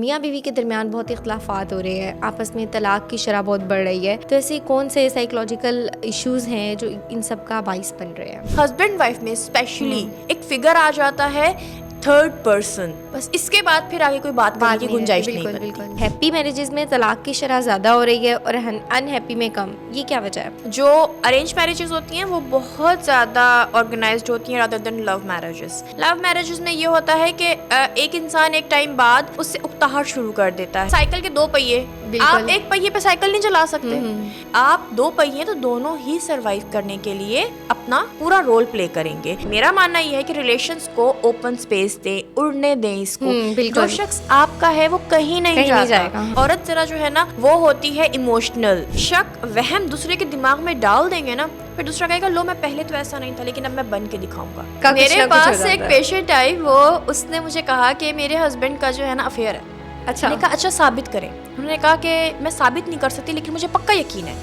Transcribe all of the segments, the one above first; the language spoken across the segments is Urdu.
میاں بیوی کے درمیان بہت اختلافات ہو رہے ہیں, آپس میں طلاق کی شرح بہت بڑھ رہی ہے, تو ایسے کون سے سائیکولوجیکل ایشوز ہیں جو ان سب کا باعث بن رہے ہیں؟ ہسبینڈ وائف میں اسپیشلی ایک فگر آ جاتا ہے تھرڈ پرسن, بس اس کے بعد پھر آگے کوئی بات کرنے کی گنجائش نہیں بنتی. بالکل. ہیپی میرجز میں طلاق کی شرح زیادہ ہو رہی ہے اور ان ہیپی میں کم, یہ کیا وجہ ہے؟ جو ارینج میرجز ہوتی ہیں وہ بہت زیادہ آرگنائزڈ ہوتی ہیں rather than love marriages. Love marriages میں یہ ہوتا ہے کہ ایک انسان ایک ٹائم بعد اس سے اکتاہٹ شروع کر دیتا ہے. سائیکل کے دو پہیے, آپ ایک پہیے پہ سائیکل نہیں چلا سکتے, آپ دو پہیے تو دونوں ہی سروائیو کرنے کے لیے اپنا پورا رول پلے کریں گے. میرا ماننا یہ ہے کہ ریلیشنز کو اوپن اسپیس دیں, اڑنے دیں اس کو. جو شخص آپ کا ہے وہ کہیں نہیں جائے گا. عورت ذرا جو ہے نا وہ ہوتی ہے ایموشنل. شک وہم دوسرے کے دماغ میں ڈال دیں گے نا, پھر دوسرا کہے گا لو میں پہلے تو ایسا نہیں تھا لیکن اب میں بن کے دکھاؤں گا. میرے پاس ایک پیشنٹ آئی, وہ اس نے مجھے کہا کہ میرے ہسبینڈ کا جو ہے نا افیئر ہے. اچھا, میں نے کہا اچھا ثابت کریں. انہوں نے کہا کہ میں ثابت نہیں کر سکتی لیکن مجھے پکا یقین ہے.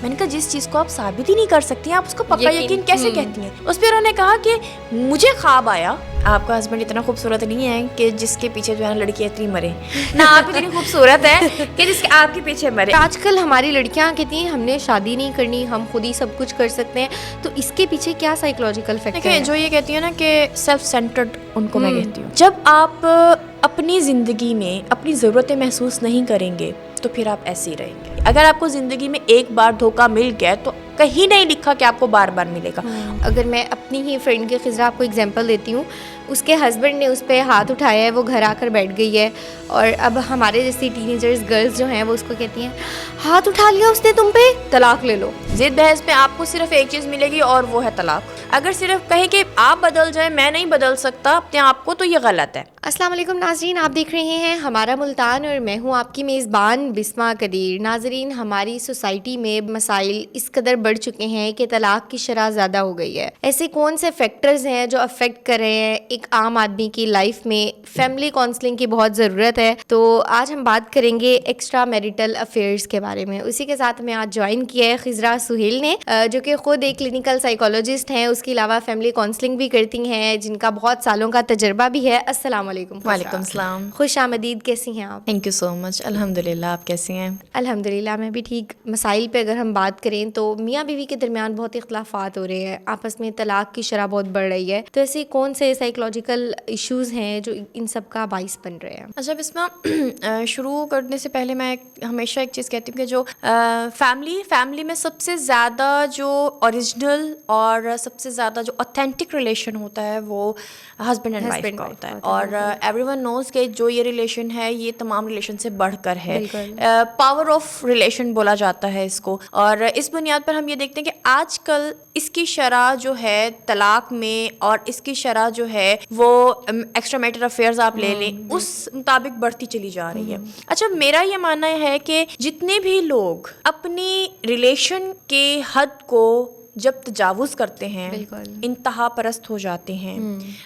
میں نے کہا جس چیز کو آپ ثابت ہی نہیں کر سکتی آپ اس کو پکا یقین کیسے کہتی ہیں؟ اس پہ انہوں نے کہا کہ مجھے خواب آیا, آپ کا ہسبینڈ اتنا خوبصورت نہیں ہے کہ جس کے پیچھے جو ہے لڑکی اتنی مرے, نہ آپ اتنی خوبصورت ہے کہ جس کے آپ کے پیچھے مرے. آج کل ہماری لڑکیاں کہتی ہیں ہم نے شادی نہیں کرنی, ہم خود ہی سب کچھ کر سکتے ہیں, تو اس کے پیچھے کیا سائیکولوجیکل فیکٹر ہے؟ جو یہ کہتی ہیں نا کہ سیلف سینٹرڈ, ان کو میں کہتی ہوں جب آپ اپنی زندگی میں اپنی ضرورتیں محسوس نہیں کریں گے تو پھر آپ ایسے ہی رہیں گے. اگر آپ کو زندگی میں ایک بار دھوکہ مل گیا تو کہیں نہیں لکھا کہ آپ کو بار بار ملے گا. اگر میں اپنی ہی فرینڈ کے خزرہ آپ کو اگزامپل دیتی ہوں, اس کے ہسبینڈ نے اس پہ ہاتھ اٹھایا ہے, وہ گھر آ کر بیٹھ گئی ہے, اور اب ہمارے جیسی ٹینیجرز گرلز جو ہیں وہ اس کو کہتی ہیں ہاتھ اٹھا لیا اس نے تم پہ, طلاق لے لو. ضد بحث میں آپ کو صرف ایک چیز ملے گی اور وہ ہے طلاق. اگر صرف کہیں کہ آپ بدل جائیں, میں نہیں بدل سکتا اپنے آپ کو, تو یہ غلط ہے. السلام علیکم ناظرین, آپ دیکھ رہے ہیں ہمارا ملتان اور میں ہوں آپ کی میزبان بسمہ قدیر. ناظرین, ہماری سوسائٹی میں مسائل اس قدر بڑھ چکے ہیں کہ طلاق کی شرح زیادہ ہو گئی ہے. ایسے کون سے فیکٹرز ہیں جو افیکٹ کر رہے ہیں ایک عام آدمی کی لائف میں؟ فیملی کاؤنسلنگ کی بہت ضرورت ہے, تو آج ہم بات کریں گے ایکسٹرا میریٹل افیئرز کے بارے میں. اسی کے ساتھ ہمیں آج جوائن کیا ہے خزرہ سہیل نے, جو کہ خود ایک کلینکل سائیکولوجسٹ ہیں, اس کے علاوہ فیملی کاؤنسلنگ بھی کرتی ہیں, جن کا بہت سالوں کا تجربہ بھی ہے. السلام علیکم. وعلیکم السلام. خوش آمدید. کیسی ہیں آپ؟ تھینک یو سو مچ. الحمد للہ, آپ کیسی ہیں؟ الحمد للہ میں بھی ٹھیک. مسائل پہ اگر ہم بات کریں تو میاں بیوی کے درمیان بہت اختلافات ہو رہے ہیں, آپس میں طلاق کی شرح بہت بڑھ رہی ہے, تو ایسے کون سے سائیکولوجیکل ایشوز ہیں جو ان سب کا باعث بن رہے ہیں؟ اچھا بسمہ, شروع کرنے سے پہلے میں ہمیشہ ایک چیز کہتی ہوں کہ جو فیملی میں سب سے زیادہ جو اوریجنل اور سب سے زیادہ جو اوتھینٹک ریلیشن ہوتا ہے وہ ہسبینڈ اینڈ وائف کا ہوتا ہے. اور ایوری ون نوز کہ جو یہ ریلیشن ہے یہ تمام ریلیشن سے بڑھ کر ہے. پاور آف ریلیشن بولا جاتا ہے اس کو. اور اس بنیاد پر ہم یہ دیکھتے ہیں کہ آج کل اس کی شرح جو ہے طلاق میں, اور اس کی شرح جو ہے وہ ایکسٹرا میریٹل افیئرز آپ لے لیں, اس مطابق بڑھتی چلی جا رہی ہے. اچھا, میرا یہ ماننا ہے کہ جتنے بھی لوگ اپنی ریلیشن کے حد کو جب تجاوز کرتے ہیں, انتہا پرست ہو جاتے ہیں,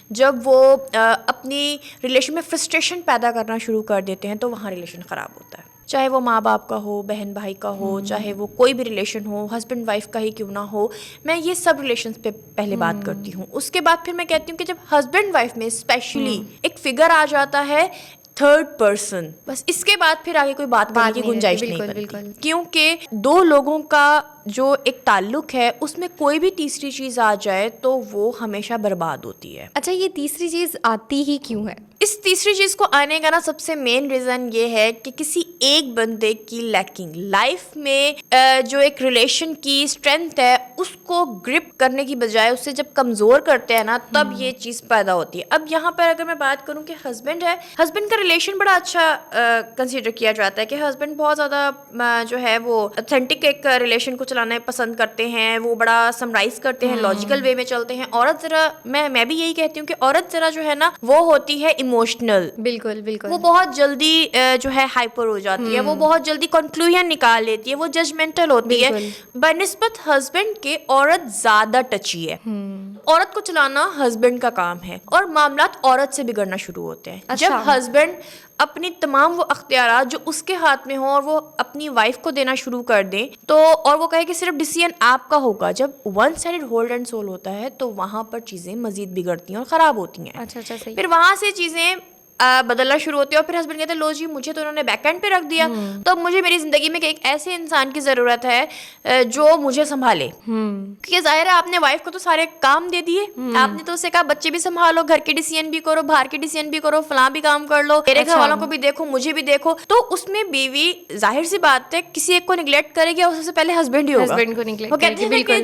جب وہ اپنی ریلیشن میں فرسٹریشن پیدا کرنا شروع کر دیتے ہیں, تو وہاں ریلیشن خراب ہوتا ہے. چاہے وہ ماں باپ کا ہو, بہن بھائی کا ہو, چاہے وہ کوئی بھی ریلیشن ہو, ہسبینڈ وائف کا ہی کیوں نہ ہو. میں یہ سب ریلیشنز پہ پہلے بات کرتی ہوں. اس کے بعد پھر میں کہتی ہوں کہ جب ہسبینڈ وائف میں اسپیشلی ایک فگر آ جاتا ہے تھرڈ پرسن, بس اس کے بعد پھر آگے کوئی بات کرنے کی گنجائش نہیں بنتی, کیونکہ دو لوگوں کا جو ایک تعلق ہے اس میں کوئی بھی تیسری چیز آ جائے تو وہ ہمیشہ برباد ہوتی ہے. اچھا, یہ تیسری چیز آتی ہی کیوں ہے؟ اس تیسری چیز کو آنے کا نا سب سے مین ریزن یہ ہے کہ کسی ایک بندے کی لیکنگ لائف میں جو ایک ریلیشن کی اسٹرینتھ ہے اس کو گرپ کرنے کی بجائے اسے جب کمزور کرتے ہیں نا تب یہ چیز پیدا ہوتی ہے. اب یہاں پر اگر میں بات کروں کہ ہسبینڈ ہے, ہسبینڈ کا ریلیشن بڑا اچھا کنسیڈر کیا جاتا ہے کہ ہسبینڈ بہت زیادہ جو ہے وہ اوتھینٹک ایک ریلیشن کو چلانا پسند کرتے ہیں, وہ بڑا سمرائز کرتے ہیں, لاجیکل وے میں چلتے ہیں. عورت ذرا میں بھی یہی کہتی ہوں کہ عورت ذرا جو ہے نا وہ ہوتی ہے ایموشنل. بالکل, وہ بہت جلدی جو ہے ہائپر ہو جاتی ہے, وہ بہت جلدی کنکلوژن نکال لیتی ہے, وہ ججمنٹل ہوتی ہے. بنسبت ہسبینڈ کے عورت زیادہ ٹچی ہے. عورت کو چلانا ہسبینڈ کا کام ہے اور معاملات عورت سے بگڑنا شروع ہوتے ہیں جب ہسبینڈ اپنی تمام وہ اختیارات جو اس کے ہاتھ میں ہوں اور وہ اپنی وائف کو دینا شروع کر دیں, تو اور وہ کہے کہ صرف ڈیسیژن آپ کا ہوگا. جب one sided hold and civil ہوتا ہے تو وہاں پر چیزیں مزید بگڑتی ہیں اور خراب ہوتی ہیں. اچھا صحیح. پھر وہاں سے چیزیں بدلنا شروع ہوتی ہے اور پھر ہسبینڈ کہتے ہیں لو جی مجھے تو انہوں نے بیک اینڈ پہ رکھ دیا, تو اب مجھے میری زندگی میں ایک ایسے انسان کی ضرورت ہے جو مجھے سنبھالے. کیونکہ ظاہر ہے آپ نے وائف کو تو سارے کام دے دیے, آپ نے تو اسے کہا بچے بھی سنبھالو, گھر کے ڈیسیژن بھی کرو, باہر کے ڈیسیژن بھی کرو, فلاں بھی کام کر لو, میرے گھر والوں کو بھی دیکھو, مجھے بھی دیکھو. تو اس میں بیوی ظاہر سی بات ہے کسی ایک کو نگلیکٹ کرے گی اور سب سے پہلے ہسبینڈ ہی ہوگا. وہ کہتے ہیں کہ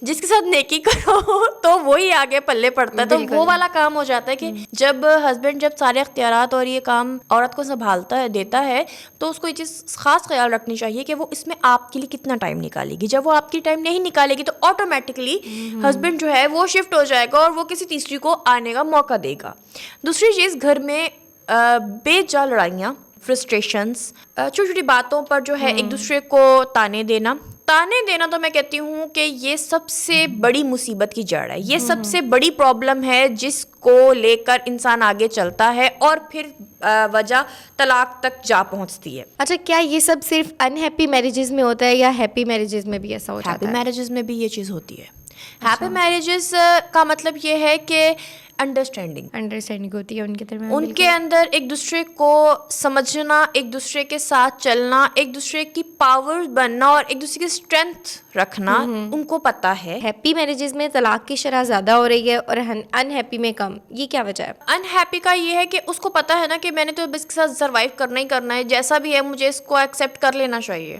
جس کے ساتھ نیکی کرو تو وہی آگے پلے پڑتا ہے. تو وہ والا کام ہو جاتا ہے کہ جب ہسبینڈ جب سارے اختیارات اور یہ کام عورت کو سنبھالتا ہے, دیتا ہے, تو اس کو یہ چیز خاص خیال رکھنی چاہیے کہ وہ اس میں آپ کے لیے کتنا ٹائم نکالے گی. جب وہ آپ کی ٹائم نہیں نکالے گی تو آٹومیٹکلی ہسبینڈ جو ہے وہ شفٹ ہو جائے گا اور وہ کسی تیسری کو آنے کا موقع دے گا. دوسری چیز, گھر میں بے جا لڑائیاں, فرسٹریشنس, چھوٹی چھوٹی باتوں پر جو ہے ایک دوسرے کو تانے دینا تو میں کہتی ہوں کہ یہ سب سے بڑی مصیبت کی جڑ ہے. یہ سب سے بڑی پرابلم ہے جس کو لے کر انسان آگے چلتا ہے اور پھر وجہ طلاق تک جا پہنچتی ہے. اچھا, کیا یہ سب صرف انہیپی میرجز میں ہوتا ہے یا ہیپی میرجز میں بھی ایسا ہوتا ہے؟ ہیپی میرجز میں بھی یہ چیز ہوتی ہے. ہیپی میرجز کا مطلب یہ ہے کہ انڈرسٹینڈنگ ہوتی ہے ان کے درمیان, ان کے اندر ایک دوسرے کو سمجھنا, ایک دوسرے کے ساتھ چلنا, ایک دوسرے کی پاور بننا اور ایک دوسرے کی اسٹرینتھ رکھنا ان کو پتہ ہے. ہیپی میرجز میں طلاق کی شرح زیادہ ہو رہی ہے اور انہیپی میں کم, یہ کیا وجہ ہے؟ انہیپی کا یہ ہے کہ اس کو پتہ ہے نا کہ میں نے تو اس کے ساتھ سروائیو کرنا ہی کرنا ہے, جیسا بھی ہے مجھے اس کو ایکسیپٹ کر لینا چاہیے.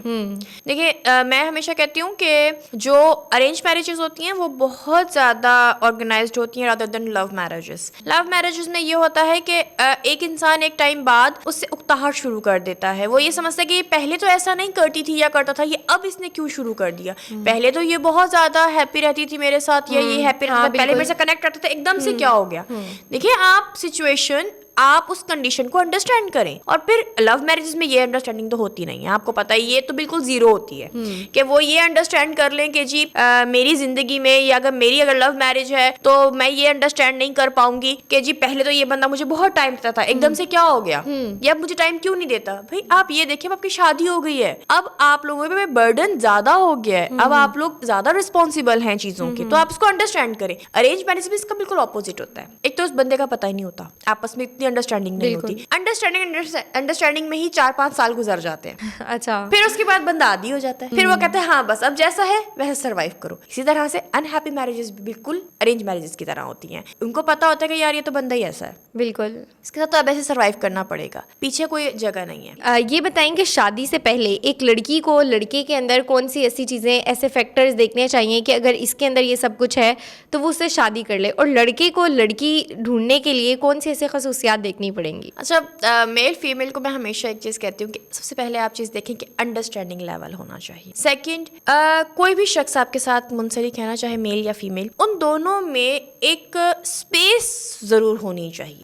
دیکھیے میں ہمیشہ کہتی ہوں کہ جو ارینج میرجز ہوتی ہیں وہ بہت زیادہ آرگنائزڈ ہوتی ہیں رادر دین لو میرجز میں یہ ہوتا ہے کہ ایک انسان ایک ٹائم بعد اس سے اکتاہٹ شروع کر دیتا ہے. وہ یہ سمجھتا ہے کہ پہلے تو ایسا نہیں کرتی تھی یا کرتا تھا, یہ اب اس نے کیوں شروع کر دیا. پہلے تو یہ بہت زیادہ ہیپی رہتی تھی میرے ساتھ, یا یہ ہیپی رہتا تھا, پہلے میرے سے کنیکٹ رہتا تھا, ایک دم سے کیا ہو گیا. دیکھیے آپ سچویشن, آپ اس کنڈیشن کو انڈرسٹینڈ کریں. اور پھر لو میرجز میں یہ انڈرسٹینڈنگ تو ہوتی نہیں ہے, آپ کو پتہ ہے یہ تو بالکل زیرو ہوتی ہے کہ وہ یہ انڈرسٹینڈ کر لیں کہ جی میری زندگی میں یا اگر لو میرج ہے تو میں یہ انڈرسٹینڈ نہیں کر پاؤں گی کہ جی پہلے تو یہ بندہ مجھے بہت ٹائم دیتا تھا, ایک دم سے کیا ہو گیا, یا اب مجھے ٹائم کیوں نہیں دیتا. بھائی آپ یہ دیکھیں, اب آپ کی شادی ہو گئی ہے, اب آپ لوگوں پہ برڈن زیادہ ہو گیا ہے, اب آپ لوگ زیادہ رسپانسبل ہیں چیزوں کے, تو آپ اس کو انڈرسٹینڈ کریں. ارینج میرج میں اس کا بالکل اپوزٹ ہوتا ہے. ایک تو اس بندے کا پتہ ہی نہیں ہوتا, آپس میں اتنی انڈرسٹینڈنگ نہیں ہوتی, انڈرسٹینڈنگ میں ہی 4-5 سال گزر جاتے ہیں. اچھا, پھر اس کے بعد بندہ عادی ہو جاتا ہے, پھر وہ کہتے ہیں ہاں بس اب جیسا ہے ویسے سروائیو کرو. اسی طرح سے انہیپی میرجز بھی بالکل ارینج میرجز کی طرح ہوتی ہیں. ان کو پتا ہوتا ہے کہ یار یہ تو بندہ ہی ایسا ہے, بالکل اس کے ساتھ تو اب ایسے سروائیو کرنا پڑے گا, پیچھے کوئی جگہ نہیں ہے. یہ بتائیں کہ شادی سے پہلے ایک لڑکی کو لڑکے کے اندر کون سی ایسی چیزیں, ایسے فیکٹرز دیکھنے چاہیے کہ اگر اس کے اندر یہ سب کچھ ہے تو وہ اس سے شادی کر لے, اور لڑکے کو لڑکی ڈھونڈنے کے لیے کون سی ایسے خصوصیات دیکھنی پڑیں گی؟ اچھا, میل فیمیل کو میں ہمیشہ ایک چیز کہتی ہوں کہ سب سے پہلے آپ چیز دیکھیں کہ انڈرسٹینڈنگ لیول ہونا چاہیے. سیکنڈ, کوئی بھی شخص آپ کے ساتھ منسلک ہے نا, چاہے میل یا فیمیل, ان دونوں میں ایک اسپیس ضرور ہونی چاہیے.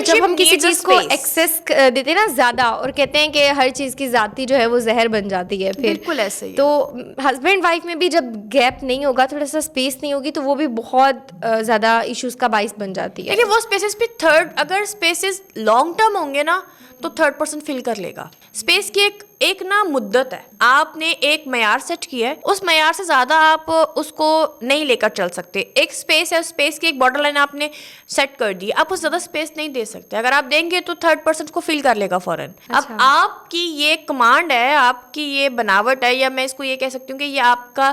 جب ہم کسی چیز کو ایکسیس دیتے ہیں نا زیادہ, اور کہتے ہیں کہ ہر چیز کی ذاتی جو ہے وہ زہر بن جاتی ہے, پھر بالکل ایسے ہی. تو ہسبینڈ وائف میں بھی جب گیپ نہیں ہوگا, تھوڑا سا اسپیس نہیں ہوگی, تو وہ بھی بہت زیادہ ایشوز کا باعث بن جاتی ہے. دیکھیے وہ اسپیسز پہ تھرڈ, اگر اسپیسز لانگ ٹرم ہوں گے نا تو 3rd پرسن فل کر لے گا. اسپیس کی ایک نا مدت ہے, آپ نے ایک معیار سیٹ کیا ہے, اس معیار سے زیادہ آپ اس کو نہیں لے کر چل سکتے. ایک اسپیس ہے, اسپیس کی ایک بارڈر لائن آپ نے سیٹ کر دی, آپ اس زیادہ اسپیس نہیں دے سکتے. اگر آپ دیں گے تو 3rd پرسن کو فل کر لے گا فوراً. اب آپ کی یہ کمانڈ ہے, آپ کی یہ بناوٹ ہے, یا میں اس کو یہ کہہ سکتی ہوں کہ یہ آپ کا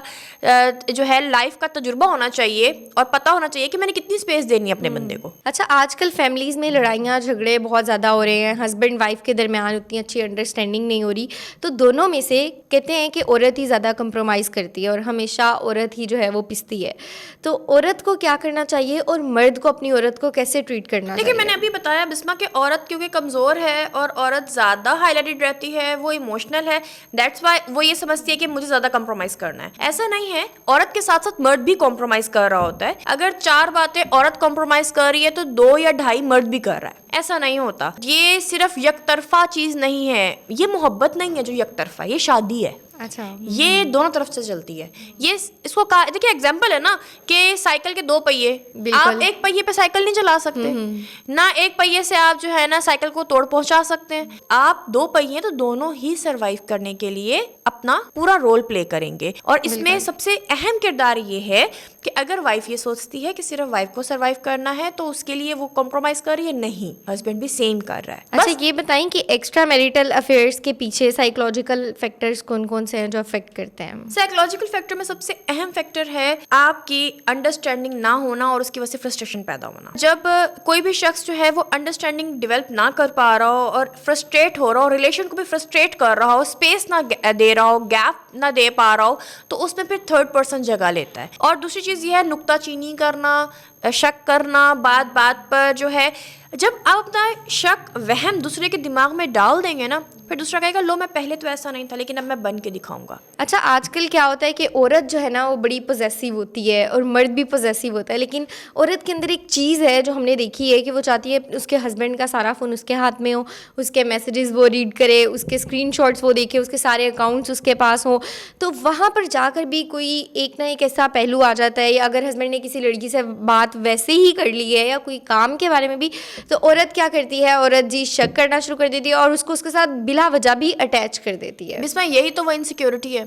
جو ہے لائف کا تجربہ ہونا چاہیے اور پتہ ہونا چاہیے کہ میں نے کتنی اسپیس دینی ہے اپنے بندے کو. اچھا, آج کل فیملیز میں لڑائیاں جھگڑے بہت زیادہ ہو رہے ہیں, ہسبینڈ وائف کے درمیان اتنی اچھی انڈرسٹینڈنگ نہیں ہو رہی, تو دونوں میں سے کہتے ہیں کہ عورت ہی زیادہ کمپرومائز کرتی ہے اور ہمیشہ عورت ہی جو ہے وہ پستی ہے. تو عورت کو کیا کرنا چاہیے اور مرد کو اپنی عورت کو کیسے ٹریٹ کرنا چاہیے؟ دیکھیے میں نے ابھی بتایا بسما کہ عورت کیونکہ کمزور ہے اور عورت زیادہ ہائی لائٹڈ رہتی ہے, وہ ایموشنل ہے, دیٹس وائی وہ یہ سمجھتی ہے کہ مجھے زیادہ کمپرومائز کرنا ہے. ایسا نہیں ہے, عورت کے ساتھ ساتھ مرد بھی کمپرومائز کر رہا ہوتا ہے. اگر 4 باتیں عورت کمپرومائز کر رہی ہے تو 2 یا 2.5 مرد بھی کر رہا ہے. ایسا نہیں ہوتا, یہ صرف یک طرفہ چیز نہیں ہے, یہ محبت نہیں ہے جو یک طرفہ, یہ شادی ہے. اچھا, یہ دونوں طرف سے چلتی ہے. یہ اس کو دیکھیے ایگزامپل ہے نا کہ سائیکل کے 2 پہیے, آپ ایک پہیے پہ سائیکل نہیں چلا سکتے, نہ ایک پہیے سے آپ جو ہے نا سائیکل کو توڑ پہنچا سکتے ہیں. آپ 2 پہیے تو دونوں ہی سروائیو کرنے کے لیے اپنا پورا رول پلے کریں گے. اور اس میں سب سے اہم کردار یہ ہے کہ اگر وائف یہ سوچتی ہے کہ صرف وائف کو سروائیو کرنا ہے تو اس کے لیے وہ کمپرومائز کر رہی ہے, نہیں, ہسبینڈ بھی سیم کر رہا ہے. اچھا یہ بتائیں کہ ایکسٹرا میریٹل افیئرس کے پیچھے سائیکولوجیکل فیکٹرز کون کون سے ہیں جو افیکٹ کرتے ہیں؟ سائیکولوجیکل فیکٹر میں سب سے اہم فیکٹر ہے آپ کی انڈرسٹینڈنگ نہ ہونا اور اس کی وجہ سے فرسٹریشن پیدا ہونا. جب کوئی بھی شخص جو ہے وہ انڈرسٹینڈنگ ڈیولپ نہ کر پا رہا ہو اور فرسٹریٹ ہو رہا ہو, ریلیشن کو بھی فرسٹریٹ کر رہا ہو, اسپیس نہ دے رہا ہو, گیپ نہ دے پا رہا ہو, تو اس میں پھر تھرڈ پرسن جگہ لیتا ہے. اور دوسری چیز یہ ہے نکتہ چینی کرنا, شک کرنا بات بات پر جو ہے. جب آپ اپنا شک وہم دوسرے کے دماغ میں ڈال دیں گے نا, پھر دوسرا کہے گا لو میں پہلے تو ایسا نہیں تھا لیکن اب میں بن کے دکھاؤں گا. اچھا آج کل کیا ہوتا ہے کہ عورت جو ہے نا وہ بڑی پوزیسیو ہوتی ہے اور مرد بھی پوزیسیو ہوتا ہے, لیکن عورت کے اندر ایک چیز ہے جو ہم نے دیکھی ہے کہ وہ چاہتی ہے اس کے ہسبینڈ کا سارا فون اس کے ہاتھ میں ہو, اس کے میسیجز وہ ریڈ کرے, اس کے اسکرین شاٹس وہ دیکھے, اس کے سارے اکاؤنٹس اس کے پاس ہوں. تو وہاں پر جا کر بھی کوئی ایک نہ ایک ایسا پہلو آ جاتا ہے, یا اگر ہسبینڈ نے کسی لڑکی سے بات ویسے ہی کر لی ہے یا کوئی کام کے بارے میں بھی, تو عورت کیا کرتی ہے, عورت جی شک کرنا شروع کر دیتی ہے اور اس کو اس کے ساتھ بلا وجہ بھی اٹیچ کر دیتی ہے. بسما یہی تو وہ انسیکیورٹی ہے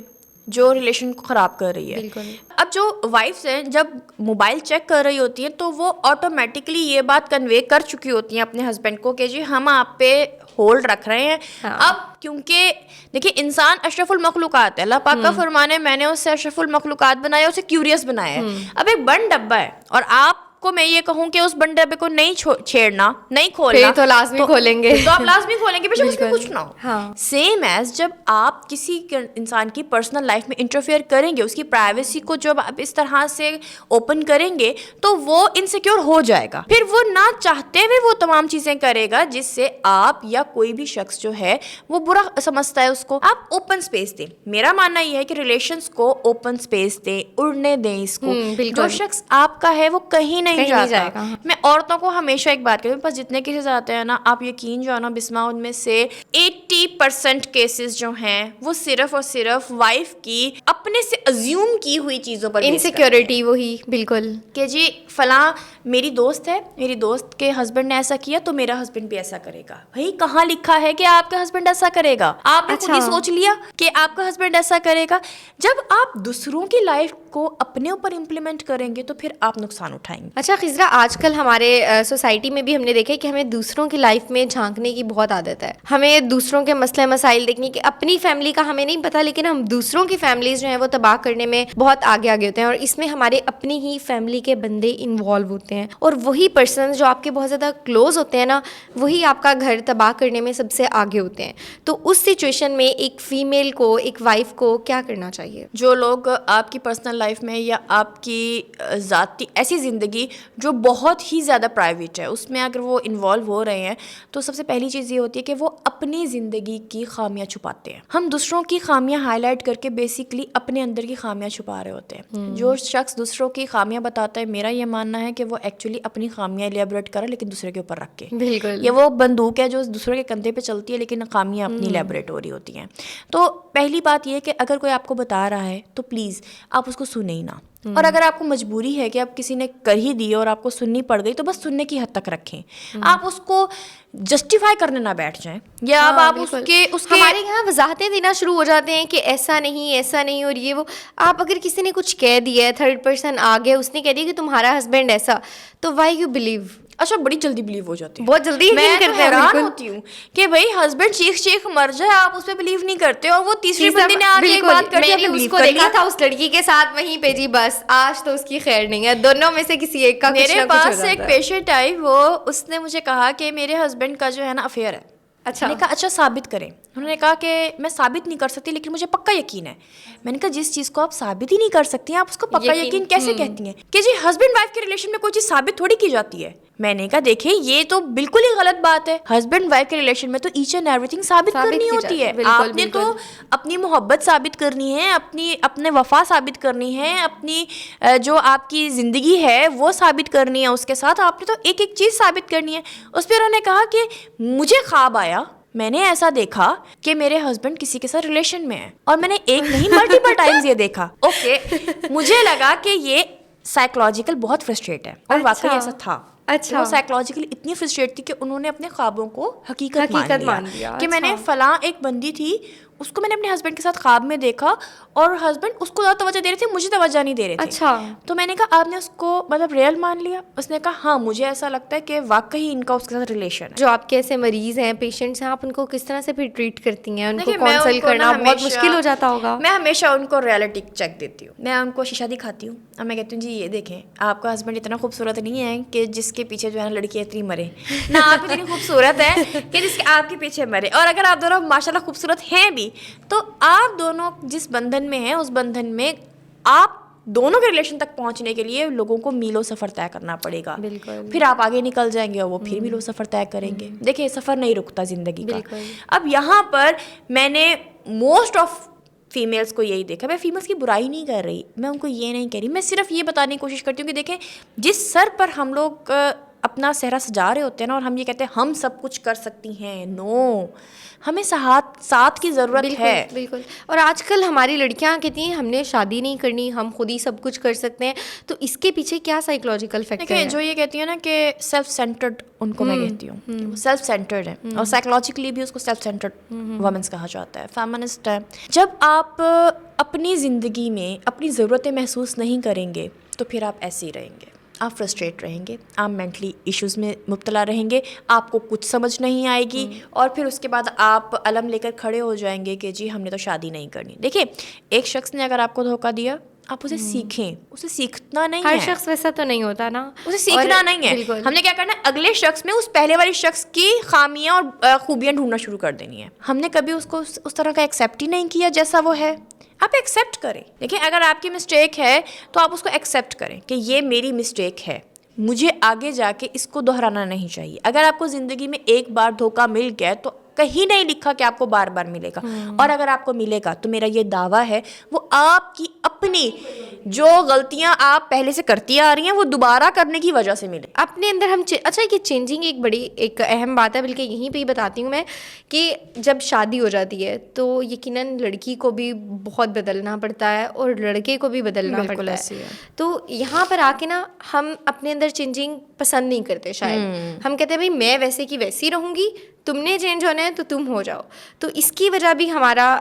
جو ریلیشن کو خراب کر رہی ہے. بالکل. اب جو وائفس ہیں جب موبائل چیک کر رہی ہوتی ہیں تو وہ آٹومیٹکلی یہ بات کنوے کر چکی ہوتی ہیں اپنے ہسبینڈ کو کہ جی ہم آپ پہ ہولڈ رکھ رہے ہیں. اب کیونکہ دیکھیے انسان اشرف المخلوقات ہے, اللہ پاک کا فرمان ہے میں نے اسے اشرف المخلوقات بنایا, اسے کیوریس بنایا ہے. اب ایک بند ڈبہ ہے اور آپ کو میں یہ کہوں کہ اس بند ڈبے کو نہیں چھیڑنا, نہیں کھولنا, تو لازمی کھولیں گے, تو آپ لازمی کھولیں گے, بے شک اس میں کچھ نہ ہو. ہاں سیم ایز جب آپ کسی انسان کی پرسنل لائف میں انٹرفیئر کریں گے, اس کی پرائیویسی کو جب آپ اس طرح سے اوپن کریں گے تو وہ انسیکیور ہو جائے گا. پھر وہ نہ چاہتے ہوئے وہ تمام چیزیں کرے گا جس سے آپ یا کوئی بھی شخص جو ہے وہ برا سمجھتا ہے اس کو. آپ اوپن اسپیس دیں. میرا ماننا یہ ہے کہ ریلیشنس کو اوپن اسپیس دیں, اڑنے دیں اس کو. جو شخص آپ کا ہے وہ کہیں نہیں جائے گا. میں عورتوں کو ہمیشہ ایک بات کروں, بس جتنے کیسز آتے ہیں نا, آپ یقین جو ہے نا بسما, ان میں سے 80% کیسز جو ہیں وہ صرف اور صرف وائف کی اپنے سے ازیوم کی ہوئی چیزوں پر انسیکیورٹی, وہی بالکل کہ جی فلاں میری دوست ہے, میری دوست کے ہسبینڈ نے ایسا کیا تو میرا ہسبینڈ بھی ایسا کرے گا. بھائی کہاں لکھا ہے کہ آپ کا ہسبینڈ ایسا کرے گا؟ آپ نے خود ہی سوچ لیا کہ آپ کا ہسبینڈ ایسا کرے گا. جب آپ دوسروں کی لائف کو اپنے اوپر امپلیمنٹ کریں گے تو پھر آپ نقصان اٹھائیں گے. اچھا خضرا, آج کل ہمارے سوسائٹی میں بھی ہم نے دیکھا کہ ہمیں دوسروں کی لائف میں جھانکنے کی بہت عادت ہے. ہمیں دوسروں کے مسئلے مسائل دیکھنے کی, اپنی فیملی کا ہمیں نہیں پتہ لیکن ہم دوسروں کی فیملیز جو ہیں وہ تباہ کرنے میں بہت آگے ہوتے ہیں, اور اس میں ہمارے اپنی ہی فیملی کے بندے انوالو ہوتے ہیں, اور وہی پرسنز جو آپ کے بہت زیادہ کلوز ہوتے ہیں نا, وہی آپ کا گھر تباہ کرنے میں سب سے آگے ہوتے ہیں. تو اس سچویشن میں ایک فیمیل کو, ایک وائف کو کیا کرنا چاہیے؟ جو لوگ آپ کی پرسنل لائف میں یا آپ کی ذاتی ایسی زندگی جو بہت ہی زیادہ پرائیویٹ ہے اس میں اگر وہ انوالو ہو رہے ہیں, تو سب سے پہلی چیز یہ ہوتی ہے کہ وہ اپنی زندگی کی خامیاں چھپاتے ہیں. ہم دوسروں کی خامیاں ہائی لائٹ کر کے بیسکلی اپنے اندر کی خامیاں چھپا رہے ہوتے ہیں. جو شخص دوسروں کی خامیاں بتاتا ہے, میرا یہ ماننا ہے کہ وہ ایکچولی اپنی خامیاں ایلیبریٹ کرا لیکن دوسرے کے اوپر رکھ کے. بالکل, یہ وہ بندوق ہے جو دوسرے کے کندھے پہ چلتی ہے لیکن خامیاں اپنی ایلیبریٹ ہو رہی ہوتی ہیں. تو پہلی بات یہ ہے کہ اگر کوئی آپ کو بتا رہا ہے تو پلیز آپ اس کو سنیں ہی نہ. اور اگر آپ کو مجبوری ہے کہ آپ کسی نے کر ہی دی اور آپ کو سننی پڑ گئی تو بس سننے کی حد تک رکھیں. آپ اس کو جسٹیفائی کرنے نہ بیٹھ جائیں, یا اب آپ اس کے ہمارے یہاں وضاحتیں دینا شروع ہو جاتے ہیں کہ ایسا نہیں, ایسا نہیں, اور یہ وہ. آپ اگر کسی نے کچھ کہہ دیا ہے, تھرڈ پرسن آ گیا, اس نے کہہ دیا کہ تمہارا ہسبینڈ ایسا, تو وائی یو بلیو. اچھا بڑی جلدی بلیو ہو جاتی ہے, بہت جلدی میں حیران ہوتی ہوں کہ بھائی ہسبینڈ چیخ مر جائے, آپ اس پہ بلیو نہیں کرتے, اور وہ تیسری بندی نے آگے ایک بات کر دی, اس کو دیکھا تھا اس لڑکی کے ساتھ وہیں پہ, جی بس آج تو اس کی خیر نہیں ہے. دونوں میں سے کسی ایک کا. میرے پاس ایک پیشنٹ آئی, وہ اس نے مجھے کہا کہ میرے ہسبینڈ کا جو ہے نا افیئر ہے. اچھا, میں نے کہا اچھا ثابت کریں. انہوں نے کہا کہ میں ثابت نہیں کر سکتی لیکن مجھے پکا یقین ہے. میں نے کہا جس چیز کو آپ ثابت ہی نہیں کر سکتی ہیں آپ اس کو پکا یقین کیسے کہتی ہیں؟ کہ جی ہسبینڈ وائف کے ریلیشن میں کوئی چیز ثابت تھوڑی کی جاتی ہے. میں نے کہا دیکھیں یہ تو بالکل ہی غلط بات ہے. ہسبینڈ وائف کے ریلیشن میں تو ایچ اینڈ ایوری تھنگ ثابت کرنی ہوتی ہے. آپ نے تو اپنی محبت ثابت کرنی ہے, اپنے وفا ثابت کرنی ہے, اپنی جو آپ کی زندگی ہے وہ ثابت کرنی ہے. اس کے ساتھ آپ نے تو ایک ایک چیز ثابت کرنی ہے. اس پہ انہوں نے کہا کہ مجھے خواب آیا, میں نے ایسا دیکھا کہ میرے ہسبینڈ کسی کے ساتھ ریلیشن میں ہے, اور میں نے ایک نہیں ملٹیپل ٹائمز یہ دیکھا. اوکے, مجھے لگا کہ یہ سائیکولوجیکل بہت فرسٹریٹ ہے, اور واقعی ایسا تھا. اچھا, وہ سائیکولوجیکلی اتنی فرسٹریٹ تھی کہ انہوں نے اپنے خوابوں کو حقیقت مان لیا کہ میں نے فلاں ایک بندی تھی, اس کو میں نے اپنے ہسبینڈ کے ساتھ خواب میں دیکھا اور ہسبینڈ اس کو زیادہ توجہ دے رہے تھے, مجھے توجہ نہیں دے رہے تھے. اچھا. تو میں نے کہا آپ نے اس کو مطلب ریئل مان لیا؟ اس نے کہا ہاں مجھے ایسا لگتا ہے کہ واقعی ان کا اس کے ساتھ ریلیشن ہے. جو آپ کے ایسے مریض ہیں, پیشنٹس ہیں, آپ ان کو کس طرح سے پھر ٹریٹ کرتی ہیں؟ ان کو کونسل کرنا بہت مشکل ہو جاتا ہوگا. میں ہمیشہ ان کو ریئلٹی چیک دیتی ہوں, میں ان کو شیشہ دکھاتی ہوں اور میں کہتی ہوں جی یہ دیکھیں آپ کا ہسبینڈ اتنا خوبصورت نہیں ہے کہ جس کے پیچھے جو ہے نا لڑکی اتنی مرے, نہ آپ اتنی خوبصورت ہے کہ جس کے آپ کے پیچھے مرے. اور اگر آپ دونوں ماشاء اللہ خوبصورت ہیں بھی تو آپ دونوں جس بندھن میں ہیں اس بندھن میں آپ دونوں کے ریلیشن تک پہنچنے کے لیے لوگوں کو میلوں سفر طے کرنا پڑے گا. بالکل. پھر آپ آگے نکل جائیں گے اور وہ پھر میلوں سفر طے کریں گے. دیکھیں سفر نہیں رکتا زندگی کا. اب یہاں پر میں نے موسٹ آف فیمیلس کو یہی دیکھا. میں فیمیلس کی برائی نہیں کر رہی, میں ان کو یہ نہیں کہہ رہی, میں صرف یہ بتانے کی کوشش کرتی ہوں کہ دیکھیں جس سر پر ہم لوگ اپنا صحرا سجا رہے ہوتے ہیں نا اور ہم یہ کہتے ہیں ہم سب کچھ کر سکتی ہیں, نو, ہمیں ساتھ کی ضرورت ہے. بالکل. اور آج کل ہماری لڑکیاں کہتی ہیں ہم نے شادی نہیں کرنی, ہم خود ہی سب کچھ کر سکتے ہیں. تو اس کے پیچھے کیا سائیکولوجیکل فیکٹر ہے؟ جو یہ کہتی ہیں نا کہ سیلف سینٹرڈ, ان کو میں کہتی ہوں سیلف سینٹرڈ ہے اور سائیکولوجیکلی بھی اس کو سیلف سینٹرڈ وومنس کہا جاتا ہے, فیمنسٹ ہے. جب آپ اپنی زندگی میں اپنی ضرورتیں محسوس نہیں کریں گے تو پھر آپ ایسے ہی رہیں گے, آپ فرسٹریٹ رہیں گے, آپ مینٹلی ایشوز میں مبتلا رہیں گے, آپ کو کچھ سمجھ نہیں آئے گی اور پھر اس کے بعد آپ علم لے کر کھڑے ہو جائیں گے کہ جی ہم نے تو شادی نہیں کرنی. دیکھیں ایک شخص نے اگر آپ کو دھوکہ دیا آپ اسے سیکھیں, اسے سیکھنا نہیں ہے. ہر شخص ویسا تو نہیں ہوتا نا, اسے سیکھنا نہیں ہے. ہم نے کیا کرنا ہے اگلے شخص میں اس پہلے والے شخص کی خامیاں اور خوبیاں ڈھونڈنا شروع کر دینی ہے. ہم نے کبھی اس کو اس طرح کا ایکسیپٹ ہی نہیں کیا جیسا وہ ہے. آپ ایکسیپٹ کریں. دیکھیں اگر آپ کی مسٹیک ہے تو آپ اس کو ایکسیپٹ کریں کہ یہ میری مسٹیک ہے, مجھے آگے جا کے اس کو دہرانا نہیں چاہیے. اگر آپ کو زندگی میں ایک بار دھوکہ مل گیا تو کہیں نہیں لکھا کہ آپ کو بار بار ملے گا, اور اگر آپ کو ملے گا تو میرا یہ دعویٰ ہے وہ آپ کی اپنی جو غلطیاں آپ پہلے سے کرتی آ رہی ہیں وہ دوبارہ کرنے کی وجہ سے ملے. اپنے اندر ہم اچھا یہ چینجنگ ایک اہم بات ہے, بلکہ یہیں پہ ہی بتاتی ہوں میں کہ جب شادی ہو جاتی ہے تو یقیناً لڑکی کو بھی بہت بدلنا پڑتا ہے اور لڑکے کو بھی بدلنا پڑتا ہے. تو یہاں پر آ کے نا ہم اپنے اندر چینجنگ پسند نہیں کرتے شاید. ہم کہتے ہیں بھائی میں ویسے کی ویسی رہوں گی, تم نے چینج ہونا ہے تو تم ہو جاؤ. تو اس کی وجہ بھی ہمارا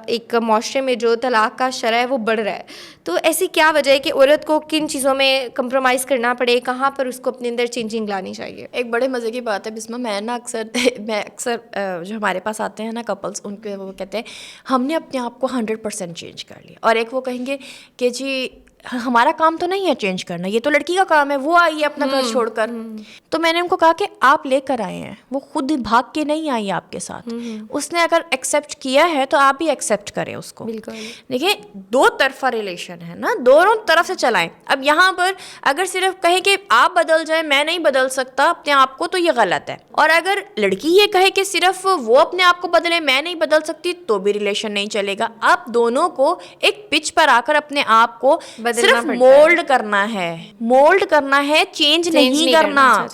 ایک معاشرے میں جو طلاق کا شرح ہے وہ بڑھ رہا ہے. تو ایسی کیا وجہ ہے کہ عورت کو کن چیزوں میں کمپرومائز کرنا پڑے, کہاں پر اس کو اپنے اندر چینجنگ لانی چاہیے؟ ایک بڑے مزے کی بات ہے بسمہ, میں اکثر جو ہمارے پاس آتے ہیں نا کپلس, ان کے وہ کہتے ہیں ہم نے اپنے آپ کو 100% چینج کر لیا, اور ایک وہ کہیں گے کہ جی ہمارا کام تو نہیں ہے چینج کرنا, یہ تو لڑکی کا کام ہے, وہ آئی ہے اپنا گھر چھوڑ کر. تو میں نے ان کو کہا کہ آپ لے کر آئے ہیں, وہ خود بھاگ کے نہیں آئی آپ کے ساتھ. اس نے اگر ایکسیپٹ کیا ہے تو آپ بھی ایکسیپٹ کریں اس کو. دیکھیں دو طرفہ ریلیشن ہے نا, دونوں طرف سے چلائیں. اب یہاں پر اگر صرف کہیں کہ آپ بدل جائیں, میں نہیں بدل سکتا اپنے آپ کو, تو یہ غلط ہے. اور اگر لڑکی یہ کہے کہ صرف وہ اپنے آپ کو بدلے, میں نہیں بدل سکتی, تو بھی ریلیشن نہیں چلے گا. آپ دونوں کو ایک پچ پر آ کر اپنے آپ کو صرف مولڈ کرنا ہے, چینج نہیں کرنا.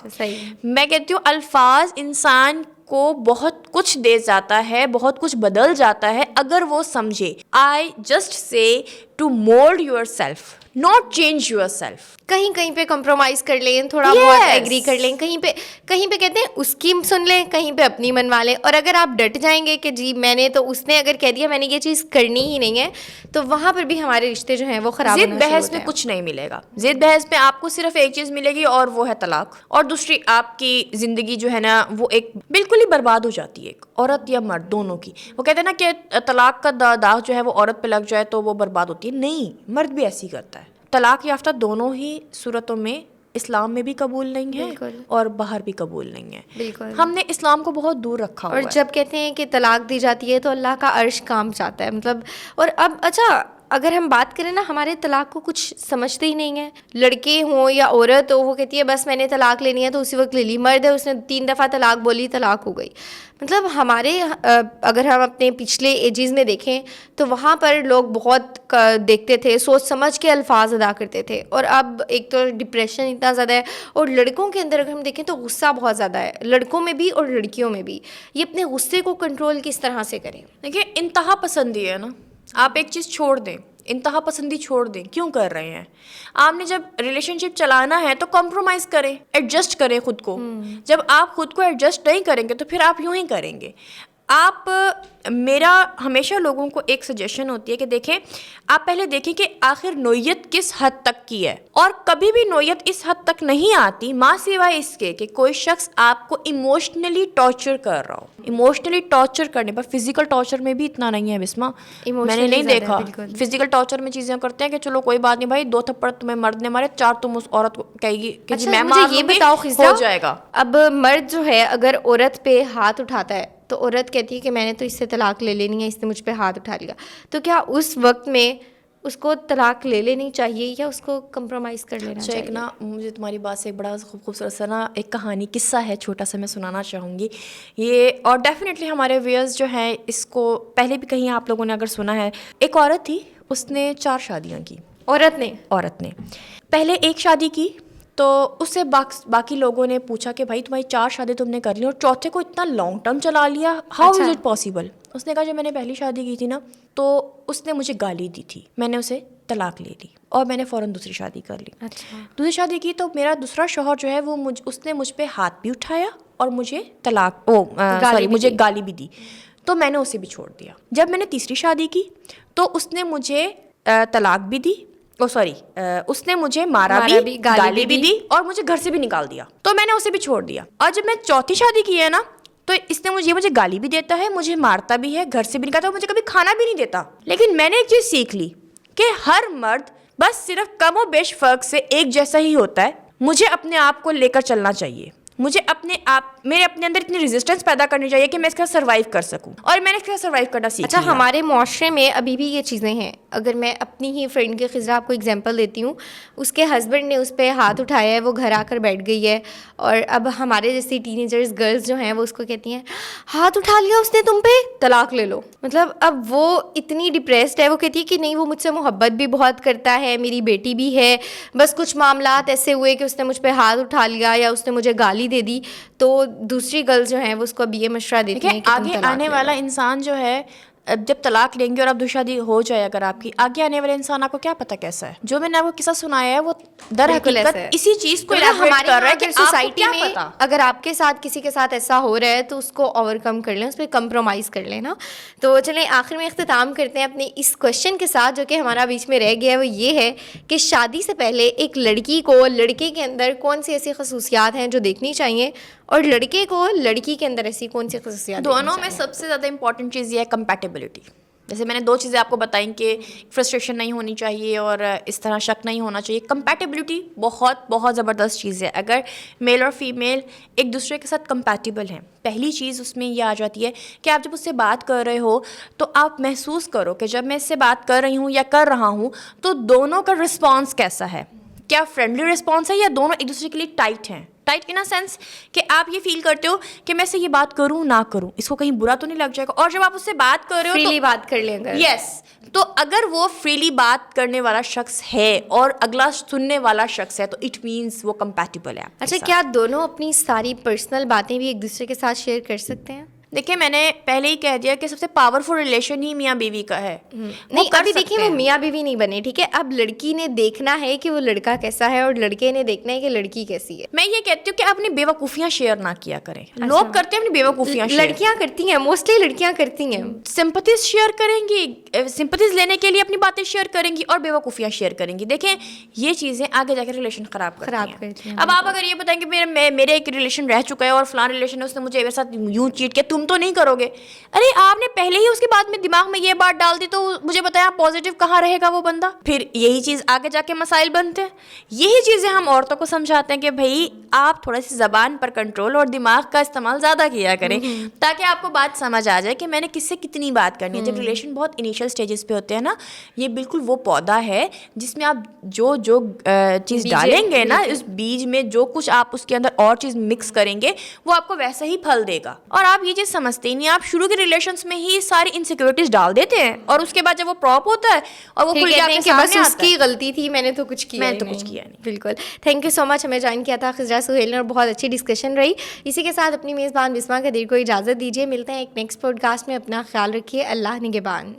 میں کہتی ہوں الفاظ انسان کو بہت کچھ دے جاتا ہے, بہت کچھ بدل جاتا ہے اگر وہ سمجھے. I just say to mold yourself, not change yourself. کہیں پہ کمپرومائز کر لیں, تھوڑا بہت ایگری کر لیں, کہیں پہ کہتے ہیں اس کی سن لیں, کہیں پہ اپنی منوا لیں. اور اگر آپ ڈٹ جائیں گے کہ جی میں نے تو, اس نے اگر کہہ دیا میں نے یہ چیز کرنی ہی نہیں ہے, تو وہاں پر بھی ہمارے رشتے جو ہیں وہ خراب ہونا شروع ہوتے ہیں. ضد بحث میں کچھ نہیں ملے گا. ضد بحث میں آپ کو صرف ایک چیز ملے گی اور وہ ہے طلاق, اور دوسری آپ کی زندگی جو ہے نا وہ ایک بالکل ہی برباد ہو جاتی ہے, ایک عورت یا مرد دونوں کی. وہ کہتے ہیں نا کہ طلاق کا داغ جو ہے وہ عورت پہ لگ جائے تو وہ برباد ہوتی ہے. نہیں, مرد بھی ایسی کرتا ہے. طلاق یافتہ دونوں ہی صورتوں میں اسلام میں بھی قبول نہیں ہے اور باہر بھی قبول نہیں ہے. بالکل, ہم نے اسلام کو بہت دور رکھا ہوا ہے. اور جب کہتے ہیں کہ طلاق دی جاتی ہے تو اللہ کا عرش کانپ جاتا ہے, مطلب. اور اب اچھا اگر ہم بات کریں نا, ہمارے طلاق کو کچھ سمجھتے ہی نہیں ہیں. لڑکے ہوں یا عورت ہو, وہ کہتی ہے بس میں نے طلاق لینی ہے تو اسی وقت لے لی. مرد ہے, اس نے 3 دفعہ طلاق بولی, طلاق ہو گئی. مطلب ہمارے اگر ہم اپنے پچھلے ایجز میں دیکھیں تو وہاں پر لوگ بہت دیکھتے تھے, سوچ سمجھ کے الفاظ ادا کرتے تھے. اور اب ایک تو ڈپریشن اتنا زیادہ ہے, اور لڑکوں کے اندر اگر ہم دیکھیں تو غصہ بہت زیادہ ہے, لڑکوں میں بھی اور لڑکیوں میں بھی. یہ اپنے غصے کو کنٹرول کس طرح سے کریں؟ دیکھیں انتہا پسندی ہے نا, آپ ایک چیز چھوڑ دیں, انتہا پسندی چھوڑ دیں. کیوں کر رہے ہیں آپ نے؟ جب ریلیشن شپ چلانا ہے تو کمپرومائز کریں, ایڈجسٹ کریں خود کو. جب آپ خود کو ایڈجسٹ نہیں کریں گے تو پھر آپ یوں ہی کریں گے. آپ میرا ہمیشہ لوگوں کو ایک سجیشن ہوتی ہے کہ دیکھیں آپ پہلے دیکھیں کہ آخر نوعیت کس حد تک کی ہے, اور کبھی بھی نوعیت اس حد تک نہیں آتی ماں سوائے اس کے کہ کوئی شخص آپ کو ایموشنلی ٹارچر کر رہا ہو. ایموشنلی ٹارچر کرنے پر, فزیکل ٹارچر میں بھی اتنا نہیں ہے بسما, میں نے نہیں دیکھا. فزیکل ٹارچر میں چیزیں کرتے ہیں کہ چلو کوئی بات نہیں بھائی, 2 تھپڑ تمہیں مرد نے مارے, 4 تم اس عورت کو کہے گی کہ جی میں مار لوں گی, ہو جائے گا. اب مرد جو ہے اگر عورت پہ ہاتھ اٹھاتا ہے تو عورت کہتی ہے کہ میں نے تو اس سے طلاق لے لینی ہے, اس نے مجھ پہ ہاتھ اٹھا لیا, تو کیا اس وقت میں اس کو طلاق لے لینی چاہیے یا اس کو کمپرومائز کر لینا چاہیے؟ ایک نا مجھے تمہاری بات سے ایک بڑا خوبصورت سا نا ایک کہانی قصہ ہے چھوٹا سا, میں سنانا چاہوں گی یہ, اور ڈیفینیٹلی ہمارے ویئرز جو ہیں اس کو پہلے بھی کہیں آپ لوگوں نے اگر سنا ہے. ایک عورت تھی, اس نے 4 شادیاں کی. عورت نے پہلے ایک شادی کی تو اس سے باقی لوگوں نے پوچھا کہ بھائی تمہاری 4 شادی تم نے کر لی اور چوتھے کو اتنا لانگ ٹرم چلا لیا, ہاؤ از اٹ پاسبل؟ اس نے کہا جب میں نے پہلی شادی کی تھی نا تو اس نے مجھے گالی دی تھی, میں نے اسے طلاق لے لی اور میں نے فوراً دوسری شادی کر لی. دوسری شادی کی تو میرا دوسرا شوہر جو ہے وہ اس نے مجھ پہ ہاتھ بھی اٹھایا اور مجھے مجھے گالی بھی دی, تو میں نے اسے بھی چھوڑ دیا. جب میں نے تیسری شادی کی تو اس نے مجھے طلاق بھی دی, اس نے مجھے مارا بھی, گالی بھی دی اور مجھے گھر سے بھی نکال دیا, تو میں نے اسے بھی چھوڑ دیا. اور جب میں چوتھی شادی کی ہے نا تو اس نے مجھے گالی بھی دیتا ہے, مجھے مارتا بھی ہے, گھر سے بھی نکالتا ہے, مجھے کبھی کھانا بھی نہیں دیتا. لیکن میں نے ایک چیز سیکھ لی کہ ہر مرد بس صرف کم و بیش فرق سے ایک جیسا ہی ہوتا ہے. مجھے اپنے آپ کو لے کر چلنا چاہیے, مجھے میرے اپنے اندر اتنی ریزسٹنس پیدا کرنی چاہیے کہ میں اس کا سروائیو کر سکوں, اور میں نے اس کا سروائیو کرنا سیکھ لیا. اچھا, ہمارے معاشرے میں ابھی بھی یہ چیزیں ہیں. اگر میں اپنی ہی فرینڈ کے خزرہ آپ کو اگزامپل دیتی ہوں, اس کے ہسبینڈ نے اس پہ ہاتھ اٹھایا ہے, وہ گھر آ کر بیٹھ گئی ہے, اور اب ہمارے جیسی ٹینیجرز گرلز جو ہیں وہ اس کو کہتی ہیں ہاتھ اٹھا لیا اس نے تم پہ, طلاق لے لو. مطلب اب وہ اتنی ڈپریسڈ ہے, وہ کہتی ہے کہ نہیں وہ مجھ سے محبت بھی بہت کرتا ہے, میری بیٹی بھی ہے, بس کچھ معاملات ایسے ہوئے کہ اس نے مجھ پہ ہاتھ اٹھا لیا یا اس نے مجھے گالی دے دی. تو دوسری گرلز جو ہیں وہ اس کو اب یہ مشورہ دیتی ہیں کہ آگے آنے والا انسان جو ہے جب طلاق لیں گے اور اب دوسری شادی ہو جائے اگر آپ کی, آگے آنے والے انسان آپ کو کیا پتہ کیسا ہے. جو میں نے آپ کو قصہ سنایا ہے وہ در حقیقت اسی چیز کو الیبوریٹ کر رہا ہے کہ سوسائٹی میں اگر آپ کے ساتھ کسی کے ساتھ ایسا ہو رہا ہے تو اس کو اوور کم کر لیں, اس پہ کمپرومائز کر لیں نا. تو چلیں آخر میں اختتام کرتے ہیں اپنے اس کوشچن کے ساتھ جو کہ ہمارا بیچ میں رہ گیا ہے, وہ یہ ہے کہ شادی سے پہلے ایک لڑکی کو لڑکے کے اندر کون سی ایسی خصوصیات ہیں جو دیکھنی چاہیے, اور لڑکے کو لڑکی کے اندر ایسی کون سی خصوصیات؟ دونوں میں سب سے زیادہ امپورٹنٹ چیز یہ ہے کمپیٹیبلٹی. جیسے میں نے 2 چیزیں آپ کو بتائیں کہ فرسٹریشن نہیں ہونی چاہیے اور اس طرح شک نہیں ہونا چاہیے. کمپیٹیبلٹی بہت بہت زبردست چیز ہے. اگر میل اور فیمیل ایک دوسرے کے ساتھ کمپیٹیبل ہیں, پہلی چیز اس میں یہ آ جاتی ہے کہ آپ جب اس سے بات کر رہے ہو تو آپ محسوس کرو کہ جب میں اس سے بات کر رہی ہوں یا کر رہا ہوں تو دونوں کا رسپانس کیسا ہے. کیا فرینڈلی رسپانس ہے یا دونوں ایک دوسرے کے لیے ٹائٹ ہیں. ٹائٹ ان اے سینس کہ آپ یہ فیل کرتے ہو کہ میں سے یہ بات کروں نہ کروں, اس کو کہیں برا تو نہیں لگ جائے گا. اور جب آپ اس سے بات کر رہے ہو فریلی بات کر لیں گے. یس, تو اگر وہ فریلی بات کرنے والا شخص ہے اور اگلا سننے والا شخص ہے تو اٹ مینس وہ کمپیٹیبل ہے. اچھا, کیا دونوں اپنی ساری پرسنل باتیں بھی ایک دوسرے کے ساتھ شیئر کر سکتے ہیں؟ دیکھیں میں نے پہلے ہی کہہ دیا کہ سب سے پاورفل ریلیشن ہی میاں بیوی کا ہے. نہیں ابھی دیکھیں وہ میاں بیوی نہیں بنے, ٹھیک ہے, اب لڑکی نے دیکھنا ہے کہ وہ لڑکا کیسا ہے اور لڑکے نے دیکھنا ہے کہ لڑکی کیسی ہے. میں یہ کہتی ہوں کہ اپنی بیوقوفیاں شیئر نہ کیا کریں. لوگ کرتے ہیں اپنی بیوقوفیاں, لڑکیاں کرتی ہیں, موسٹلی لڑکیاں کرتی ہیں. سمپتھیز شیئر کریں گی, سمپتھیز لینے کے لیے اپنی باتیں شیئر کریں گی اور بیوقوفیاں شیئر کریں گی. دیکھیں یہ چیزیں آگے جا کے ریلیشن خراب کرتی ہیں. اب آپ اگر یہ بتائیں کہ میرے ایک ریلیشن رہ چکا ہے اور فلاں ریلیشن ہے, اس نے مجھے میرے ساتھ یوں چیٹ کیا, تم تو نہیں کرو گے. ارے آپ نے پہلے ہی اس کے بعد میں دماغ میں یہ بات ڈال دی تو مجھے بتایا پازیٹیو کہاں رہے گا وہ بندہ. پھر یہی چیز آگے جا کے مسائل بنتے ہیں. یہی چیزیں ہم عورتوں کو سمجھاتے ہیں کہ بھائی آپ تھوڑا سی زبان پر کنٹرول اور دماغ کا استعمال زیادہ کیا کریں تاکہ آپ کو بات سمجھ آ جائے کہ میں نے کس سے کتنی بات کرنی ہے. جب ریلیشن بہت انیشیل سٹیجز پہ ہوتے ہیں نا, یہ بالکل وہ پودا ہے جس میں آپ جو چیز ڈالیں گے نا, اس بیج میں جو کچھ آپ اس کے اندر اور چیز مکس کریں گے وہ آپ کو ویسا ہی پھل دے گا. اور آپ یہ چیز سمجھتے ہی نہیں, آپ شروع کے ریلیشنس میں ہی ساری انسیکیورٹیز ڈال دیتے ہیں اور اس کے بعد جب وہ پراپ ہوتا ہے اور وہ کھل کے آپ کے سامنے آتا ہے, اس کی غلطی تھی, میں نے تو کچھ کیا نہیں. بالکل, تھینک یو سو مچ. ہمیں جوائن کیا تھا خزرہ سہیل نے اور بہت اچھی ڈسکشن رہی. اسی کے ساتھ اپنی میزبان بسما قدیر کو اجازت دیجیے. ملتے ہیں ایک نیکسٹ پوڈ کاسٹ میں. اپنا خیال رکھیے. اللہ نگہبان.